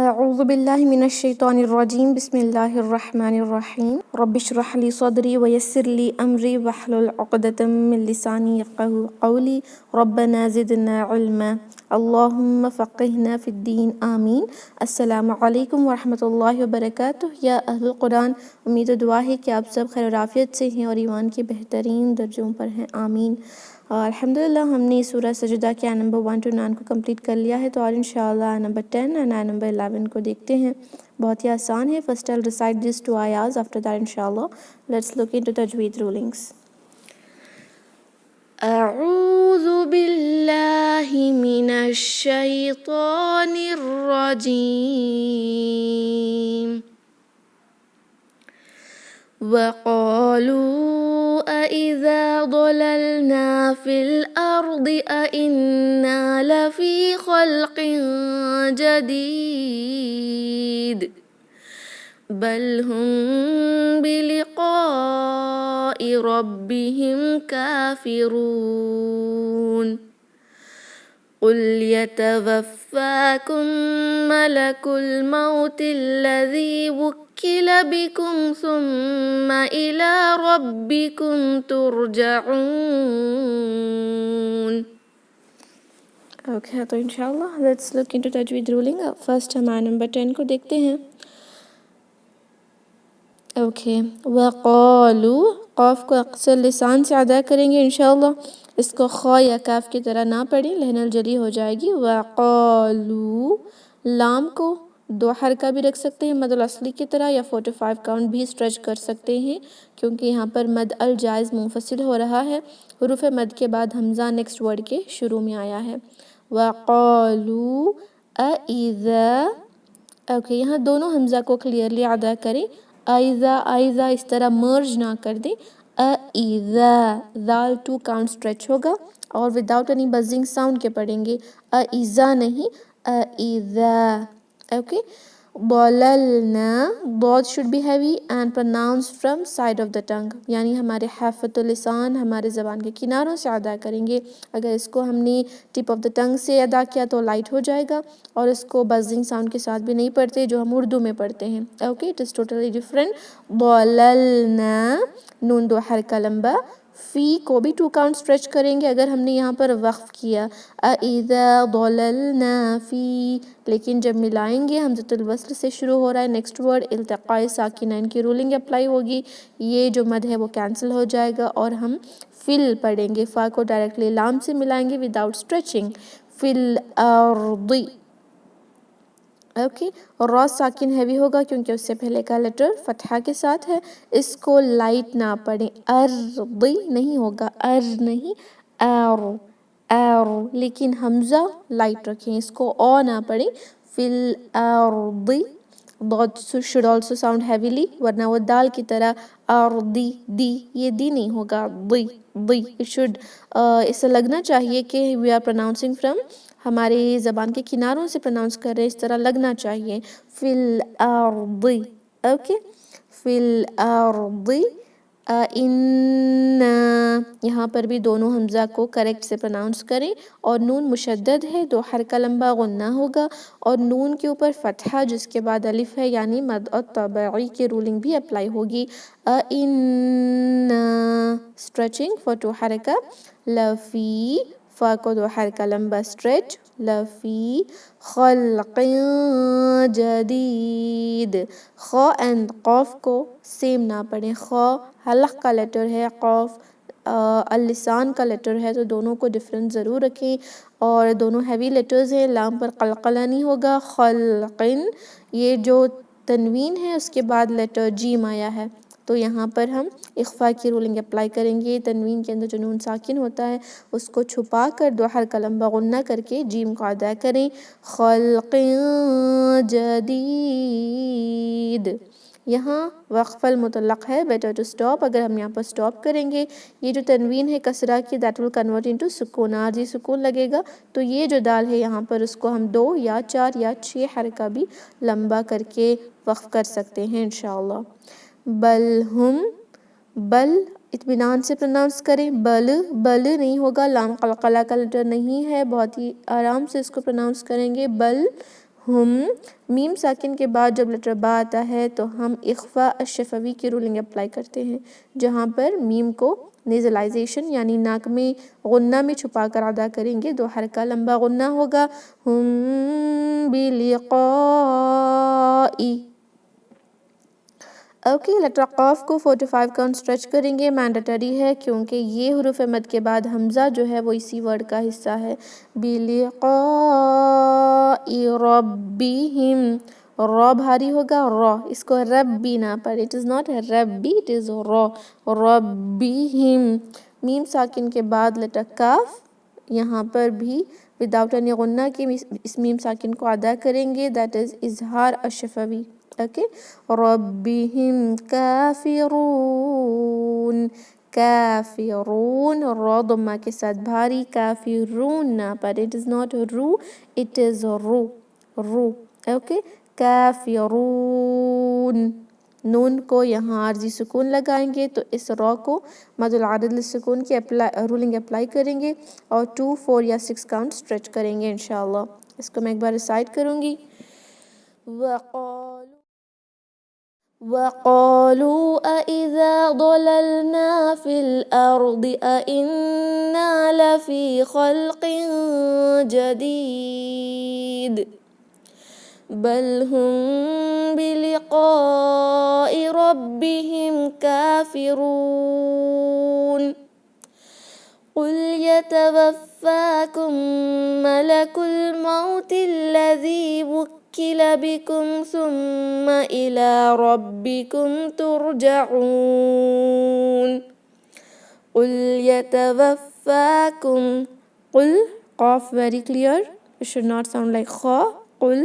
اعوذ باللہ من الشیطان الرجیم بسم اللہ الرحمن الرحیم رب اشرح لی صدری ویسر لی امری واحلل عقدۃ من لسانی یفقہوا قولی ربنا زدنا علما اللہم فقہنا فی الدین آمین۔ السلام علیکم ورحمۃ اللہ وبرکاتہ۔ یا اہل القرآن، امید و دعا ہے کہ آپ سب خیر و عافیت سے ہیں اور ایمان کے بہترین درجوں پر ہیں، آمین۔ الحمدللہ ہم نے سورہ سجدہ کے آیت نمبر 1 to 9 کو کمپلیٹ کر لیا ہے، تو اور انشاءاللہ آیت نمبر 10 اور آیت نمبر 11 کو دیکھتے ہیں۔ بہت ہی آسان ہے۔ First I'll recite these two ayahs, after that inshallah let's look into tajweed rulings۔ اعوذ باللہ من الشیطان الرجیم وَقَالُوا أَإِذَا ضَلَلْنَا فِي الْأَرْضِ أَإِنَّا لَفِي خَلْقٍ جَدِيدٍ بَلْ هُمْ بِلِقَاءِ رَبِّهِمْ كَافِرُونَ قُلْ يَتَوَفَّاكُم مَلَكُ الْمَوْتِ الَّذِي وُكِّلَ بِكُمْ ثُمَّ إِلَى رَبِّكُمْ تُرْجَعُونَ۔ اوکے، تو انشاءاللہ لیٹس لک انٹو تجوید رولنگ۔ فرسٹ ہم آیت نمبر 10 کو دیکھتے ہیں۔ اوکے، وَقَالُوا، قاف کو اقصر لسان سے ادا کریں گے انشاءاللہ، اس کو خا یا کاف کی طرح نہ پڑھیں، لہن الجلی ہو جائے گی۔ وَقَالُوا، لام کو دو حرکہ بھی رکھ سکتے ہیں مد الاصلی کی طرح، یا 4 to 5 کاؤنٹ بھی اسٹریچ کر سکتے ہیں، کیونکہ یہاں پر مد الجائز منفصل ہو رہا ہے۔ حروف مد کے بعد حمزہ نیکسٹ ورڈ کے شروع میں آیا ہے۔ وَقَالُوا أَإِذَا، اوکے، یہاں دونوں حمزہ کو کلیئرلی ادا کریں۔ آئزہ اس طرح مرج نہ کر دیں۔ اِذا، ذال 2 کاؤنٹ اسٹریچ ہوگا اور وداؤٹ اینی بزنگ ساؤنڈ کے پڑھیں گے، اِذا نہیں، اِذا، اوکے۔ ضللنا، ضاد should be heavy and pronounced from side of the tongue، یعنی ہمارے حافۃ اللسان ہمارے زبان کے کناروں سے ادا کریں گے۔ اگر اس کو ہم نے ٹپ آف دا ٹنگ سے ادا کیا تو لائٹ ہو جائے گا، اور اس کو بزنگ ساؤنڈ کے ساتھ بھی نہیں پڑھتے جو ہم اردو میں پڑھتے ہیں، okay, it is totally different. ضللنا، نون دو حرکہ لمبا، فی کو بھی 2 کاؤنٹ اسٹریچ کریں گے اگر ہم نے یہاں پر وقف کیا، اِذَا ضَلَلْنَا فِی، لیکن جب ملائیں گے حمزۃ الوصل سے شروع ہو رہا ہے نیکسٹ ورڈ، التقاء ساکنین کی رولنگ اپلائی ہوگی، یہ جو مد ہے وہ کینسل ہو جائے گا اور ہم فل پڑھیں گے، فا کو ڈائریکٹلی لام سے ملائیں گے وداؤٹ اسٹریچنگ، فی الارض، اوکے۔ را ساکن ہیوی ہوگا کیونکہ اس سے پہلے کا لیٹر فتحہ کے ساتھ ہے، اس کو لائٹ نہ پڑھیں، ارضی نہیں ہوگا، نہیں، لیکن حمزہ لائٹ رکھیں، اس کو او نہ پڑھیں، فی الارض، ضاد should also sound heavily ورنہ وہ دال کی طرح ارضی، دی، یہ دی نہیں ہوگا، دی، it should اسے لگنا چاہیے کہ we are pronouncing from، ہماری زبان کے کناروں سے پروناؤنس کر رہے ہیں، اس طرح لگنا چاہیے، فی الارض، اوکے، فی الارض، یہاں پر بھی دونوں حمزہ کو کریکٹ سے پروناؤنس کریں، اور نون مشدد ہے، 2 حرکہ لمبا غنہ ہوگا، اور نون کے اوپر فتحہ جس کے بعد الف ہے، یعنی مد الطبعی کی رولنگ بھی اپلائی ہوگی، اسٹریچنگ فار 2 حرکہ، لفی، فا کو 2 حرکہ لمبا اسٹریچ، لفی خلق جدید، خا اینڈ قاف کو سیم نہ پڑھیں، خا حلق کا لیٹر ہے، قاف اللسان کا لیٹر ہے، تو دونوں کو ڈفرنٹ ضرور رکھیں، اور دونوں ہیوی لیٹرز ہیں، لام پر قلقلہ نہیں ہوگا، خلقن، یہ جو تنوین ہے اس کے بعد لیٹر جیم آیا ہے، تو یہاں پر ہم اخفاء کی رولنگ اپلائی کریں گے، تنوین کے اندر جو نون ساکن ہوتا ہے اس کو چھپا کر 2 حرکہ لمبا غنہ کر کے جیم کو ادا کریں، خلق جدید۔ یہاں وقف المطلق ہے، بیٹر ٹو سٹاپ، اگر ہم یہاں پر سٹاپ کریں گے، یہ جو تنوین ہے کسرہ کی that will convert into سکون، عارضی سکون لگے گا، تو یہ جو دال ہے یہاں پر اس کو ہم 2 یا 4 یا 6 حرکہ بھی لمبا کر کے وقف کر سکتے ہیں انشاءاللہ۔ بل ہم، بل اطمینان سے پروناؤنس کریں، بل نہیں ہوگا، لام قلقلہ کا لیٹر نہیں ہے، بہت ہی آرام سے اس کو پروناؤنس کریں گے، بل ہم میم ساکن کے بعد جب لیٹر با آتا ہے تو ہم اخفاء الشفوی کی رولنگ اپلائی کرتے ہیں، جہاں پر میم کو نیزلائزیشن یعنی ناک میں غنہ میں چھپا کر ادا کریں گے، 2 حرکہ لمبا غنہ ہوگا، ہم بلقائی۔ اوکے، لیٹر قاف کو 4 to 5 کاؤنٹ اسٹریچ کریں گے، مینڈیٹری ہے کیونکہ یہ حروف مد کے بعد حمزہ جو ہے وہ اسی ورڈ کا حصہ ہے۔ بلقائی ربہم، را بھاری ہوگا، را، اس کو ربی نہ پڑھے، اٹ از ناٹ ربی، اٹ از را، ربہم۔ میم ساکن کے بعد لیٹر کاف، یہاں پر بھی وداؤٹ اینی غنہ کے اس میم ساکن کو ادا کریں گے، دیٹ از اظہار الشفوی۔ اوکے، ربہم کافرون، کافرون، را ضمہ کے ساتھ بھاری، کافرون نہ پڑھے، اٹ از ناٹ رو، اٹ از رو، رو۔ اوکے، کافرون، نون کو یہاں عارضی سکون لگائیں گے تو اس را کو مد العارض للسکون کی رولنگ اپلائی کریں گے اور 2 4 یا 6 کاؤنٹ اسٹریچ کریں گے انشاءاللہ۔ اس کو میں ایک بار ریسائٹ کروں گی۔ وَقَالُوا أَإِذَا ضَلَلْنَا فِي الْأَرْضِ أَإِنَّا لَفِي خَلْقٍ جَدِيدٍ بَلْ هُمْ بِلِقَاءِ رَبِّهِمْ كَافِرُونَ قُلْ يَتَوَفَّاكُم مَلَكُ الْمَوْتِ الَّذِي وُكِّلَ بِكُمْ ثُمَّ إِلَى رَبِّكُمْ تُرْجَعُونَ قُلْ يَتَوَفَّاكُم، قُل، قاف very clear, it should not sound like خا، قُل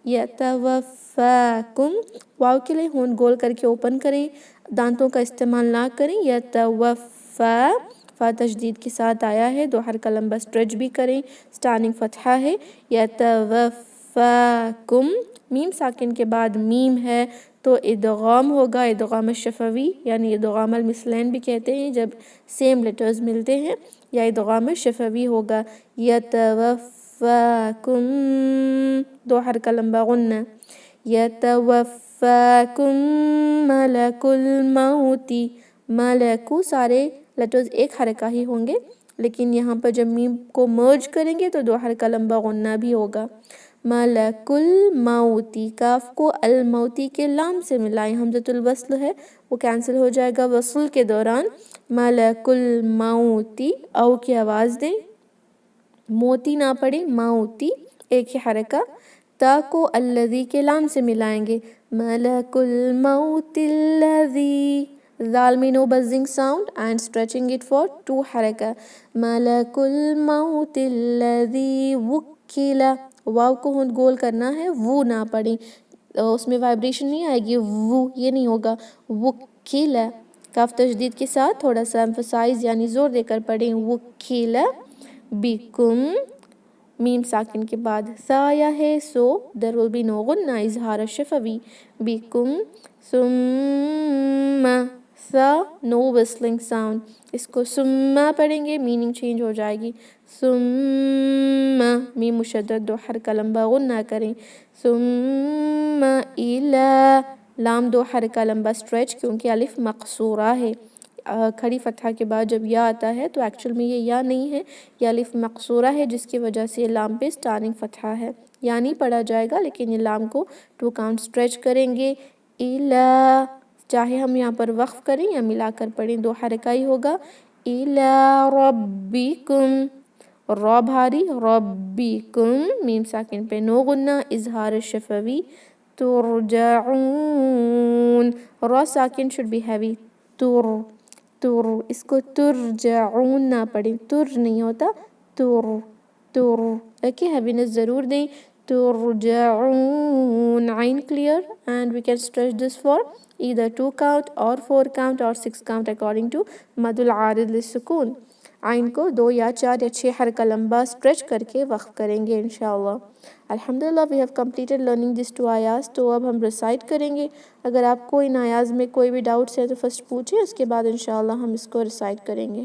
یتوفاکم، واو کے لیے ہون گول کر کے اوپن کریں، دانتوں کا استعمال نہ کریں، یتوفا، فا تشدید کے ساتھ آیا ہے، 2 حرکہ لمبا اسٹریچ بھی کریں، سٹارننگ فتحہ ہے، یتوفاکم، میم ساکن کے بعد میم ہے تو ادغام ہوگا، ادغام الشفوی یعنی ادغام المثلین بھی کہتے ہیں جب سیم لیٹرز ملتے ہیں، یا ادغام الشفوی ہوگا، یتوفاکم، 2 حرکہ لمبا غنہ، یتوفاکم ملک الموت، ملکو، سارے لیٹرز ایک حرکہ ہی ہوں گے لیکن یہاں پر جب میم کو مرج کریں گے تو 2 حرکہ لمبا غنہ بھی ہوگا، ملک الموتی، کاف کو الموتی کے لام سے ملائیں، حمزۃ الوصل ہے وہ کینسل ہو جائے گا وصل کے دوران، ملک الموتی، او کی آواز دیں، موتی نہ پڑھیں، موتی، ایک ہی حرکہ، تا کو الذی کے لام سے ملائیں گے، ملک الموت الذی، ذال میں no buzzing sound and stretching it for 2 حرکہ، ملک الموت الذی وکل، واو کو ہون گول کرنا ہے، وہ نہ پڑھیں، اس میں وائبریشن نہیں آئے گی، وہ یہ نہیں ہوگا، وکل، کاف تشدید کے ساتھ تھوڑا سا emphasize یعنی زور دے کر پڑھیں، وکل بکم، میم ساکن کے بعد سایہ ہے so there will be no غنہ، اظہار الشفوی، بکم، ثم، سا no whistling sound، اس کو ثم پڑھیں گے میننگ چینج ہو جائے گی، ثم، میم مشدد 2 حرکہ لمبا غنہ کریں، ثم الی، لام 2 حرکہ لمبا اسٹریچ کیونکہ الف مقصورہ ہے، کھڑی فتحہ کے بعد جب یا آتا ہے تو ایکچول میں یہ یا نہیں ہے، یہ الف مقصورہ ہے جس کی وجہ سے لام پہ سٹارننگ فتحہ ہے، یا نہیں پڑھا جائے گا لیکن یہ لام کو 2 کاؤنٹ اسٹریچ کریں گے، الی، چاہے ہم یہاں پر وقف کریں یا ملا کر پڑھیں 2 حرکہ ہی ہوگا، الی ربکم، را بھاری، ربکم، میم ساکن پہ نو غنہ، اظہار الشفوی، ترجعون، را ساکن should be heavy، تر، تر، اس کو ترجعون نہ پڑھیں، تر نہیں ہوتا، تر، تر، اوکے، ہیوینس ضرور دیں، ترجعون، عین clear and we can stretch this for either 2 count or 4 count or 6 count according to مد العارض للسکون، عین کو 2 یا 4 یا 6 حرکہ لمبا اسٹریچ کر کے وقف کریں گے انشاءاللہ۔ الحمدللہ we have completed learning these 2 آیاز، تو اب ہم ریسائٹ کریں گے، اگر آپ کو ان آیاز میں کوئی بھی ڈاؤٹس ہے تو فرسٹ پوچھیں، اس کے بعد انشاءاللہ ہم اس کو ریسائٹ کریں گے۔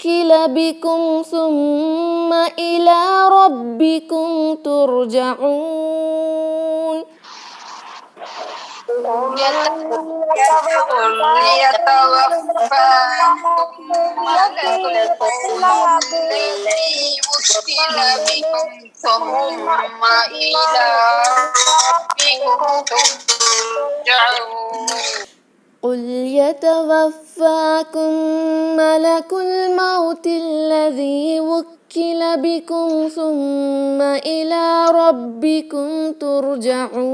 وُكِّلَ بِكُمْ ثُمَّ إِلَى رَبِّكُمْ تُرْجَعُونَ. قُلْ يَتَوَفَّاكُم مَلَكُ الْمَوْتِ الَّذِي وُكِّلَ بِكُمْ ثُمَّ إِلَى رَبِّكُمْ تُرْجَعُونَ.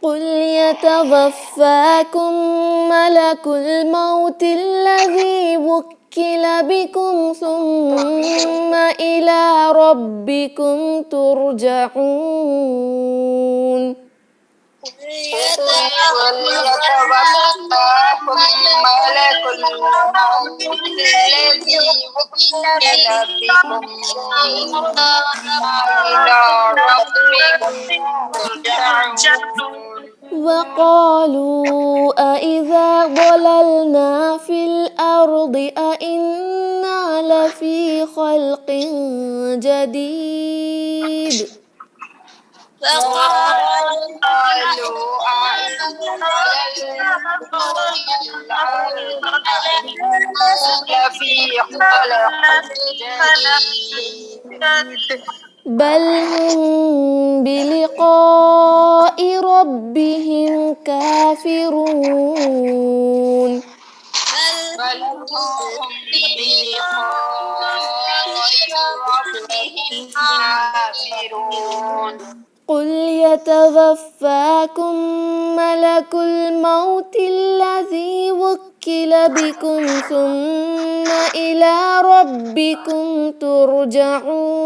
قُلْ يَتَوَفَّاكُم مَلَكُ الْمَوْتِ الَّذِي وُكِّلَ بِكُمْ ثُمَّ إِلَى رَبِّكُمْ تُرْجَعُونَ. وقالوا أإذا ضللنا في الأرض أإنا لفي خلق جديد. بل هم بلقاء ربهم كافرون. قُلْ يَتَوَفَّاكُم مَلَكُ الموت الذي وُكِّلَ بكم ثم إلى ربكم ترجعون.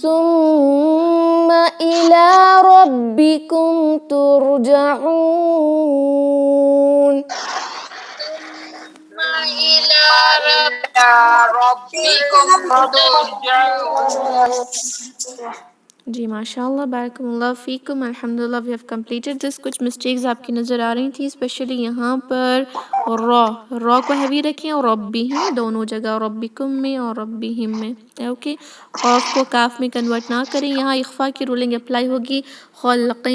ثم إلى ربكم ترجعون. جی ماشاء اللہ بارک اللہ فیکم. الحمدللہ وی ہیو کمپلیٹڈ دس. کچھ مسٹیکس آپ کی نظر آ رہی تھیں اسپیشلی یہاں پر را کو ہیوی رکھیں اور ربہم دونوں جگہ ربکم میں اور ربہم میں. اوکے قاف کو کاف میں کنورٹ نہ کریں. یہاں اخفا کی رولنگ اپلائی ہوگی. خلق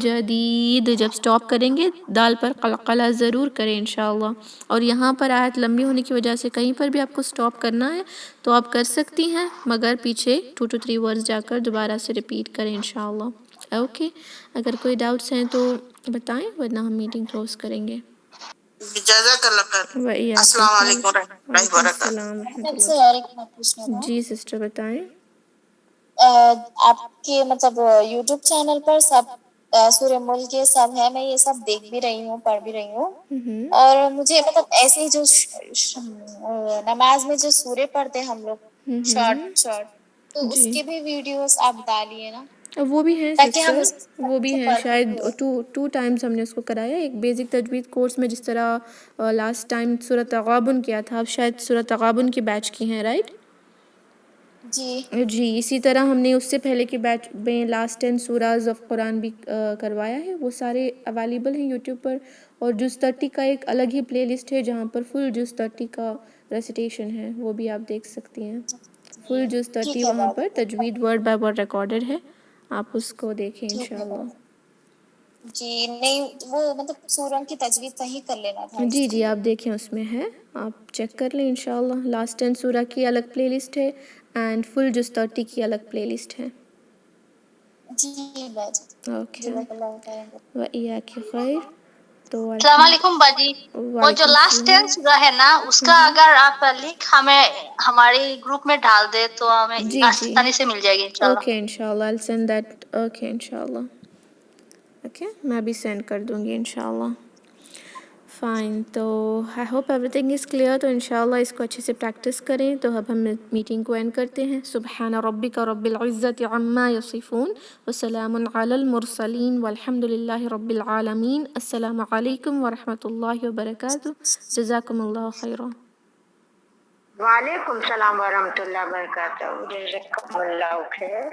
جدید جب سٹاپ کریں گے دال پر قلقلہ ضرور کریں انشاءاللہ. اور یہاں پر آیت لمبی ہونے کی وجہ سے کہیں پر بھی آپ کو سٹاپ کرنا ہے تو آپ کر سکتی ہیں مگر پیچھے 2 to 3 ورڈز جا کر دوبارہ سے ریپیٹ کریں انشاءاللہ. اوکے اگر کوئی ڈاؤٹس ہیں تو بتائیں ورنہ ہم میٹنگ کلوز کریں گے. جزاک اللہ خیر. السلام علیکم ورحمۃ اللہ وبرکاتہ. السلام ورحمۃ سے اللہ. اور ایک میں پوچھنا تھا جی سسٹر بتائیں. آپ کے مطلب یوٹیوب چینل پر سب سورہ ملک کے سب ہے، میں یہ سب دیکھ بھی رہی ہوں پڑھ بھی رہی ہوں، اور مجھے مطلب ایسے ہی جو نماز میں جو سورے پڑھتے ہیں ہم لوگ شارٹ تو اس جی کے بھی ویڈیوز آپ ڈالیے نا وہ بھی ہیں تاکہ ہم سسٹر، وہ بھی ہیں. شاید 2 ٹائمز ہم نے اس کو کرایا. ایک بیسک تجوید کورس میں جس طرح لاسٹ ٹائم سورۃ تغابن کیا تھا، اب شاید سورۃ تغابن کی بیچ کی ہیں رائٹ؟ جی اسی طرح ہم نے اس سے پہلے کے بیچ میں لاسٹ 10 سوراز آف قرآن بھی کروایا ہے. وہ سارے اویلیبل ہیں یوٹیوب پر. اور جز 30 کا ایک الگ ہی پلے لسٹ ہے جہاں پر فل جز 30 کا ریسیٹیشن ہے، وہ بھی آپ دیکھ سکتی ہیں. فل جز 30 وہاں پر تجوید ورڈ بائی ورڈ ریکارڈڈ ہے، آپ اس کو دیکھیں انشاءاللہ. جی نہیں وہ مطلب سوروں کی تجوید صحیح کر لینا تھا اس جی لیے. آپ دیکھیں اس میں ہے، آپ چیک کر لیں انشاءاللہ. لاسٹ 10 سورہ کی الگ پلے لسٹ ہے اینڈ فل جز 30 کی الگ پلے لسٹ ہے. جی بات اوکے وَإِيَّاكِ خیر. تو السلام علیکم باجی. وہ جو لاسٹ 10 سورہ ہے نا اس کا اگر آپ لنک ہمیں ہمارے گروپ میں ڈال دے تو ہمیں آسانی سے مل جائے گی انشاءاللہ. اوکے انشاءاللہ I'll send that. اوکے انشاءاللہ اوکے میں بھی سینڈ کر دوں گی انشاءاللہ. فائن. تو I hope every thing is clear. تو انشاءاللہ اس کو اچھے سے پریکٹس کریں. تو اب ہم میٹنگ کو اینڈ کرتے ہیں. سبحان ربک رب العزت عما یصفون وسلام علی المرسلین والحمد للہ رب العالمین. السلام علیکم ورحمۃ اللہ وبرکاتہ. جزاکم اللہ خیرا. وعلیکم السلام ورحمۃ اللہ وبرکاتہ. جزاکم اللہ خیر.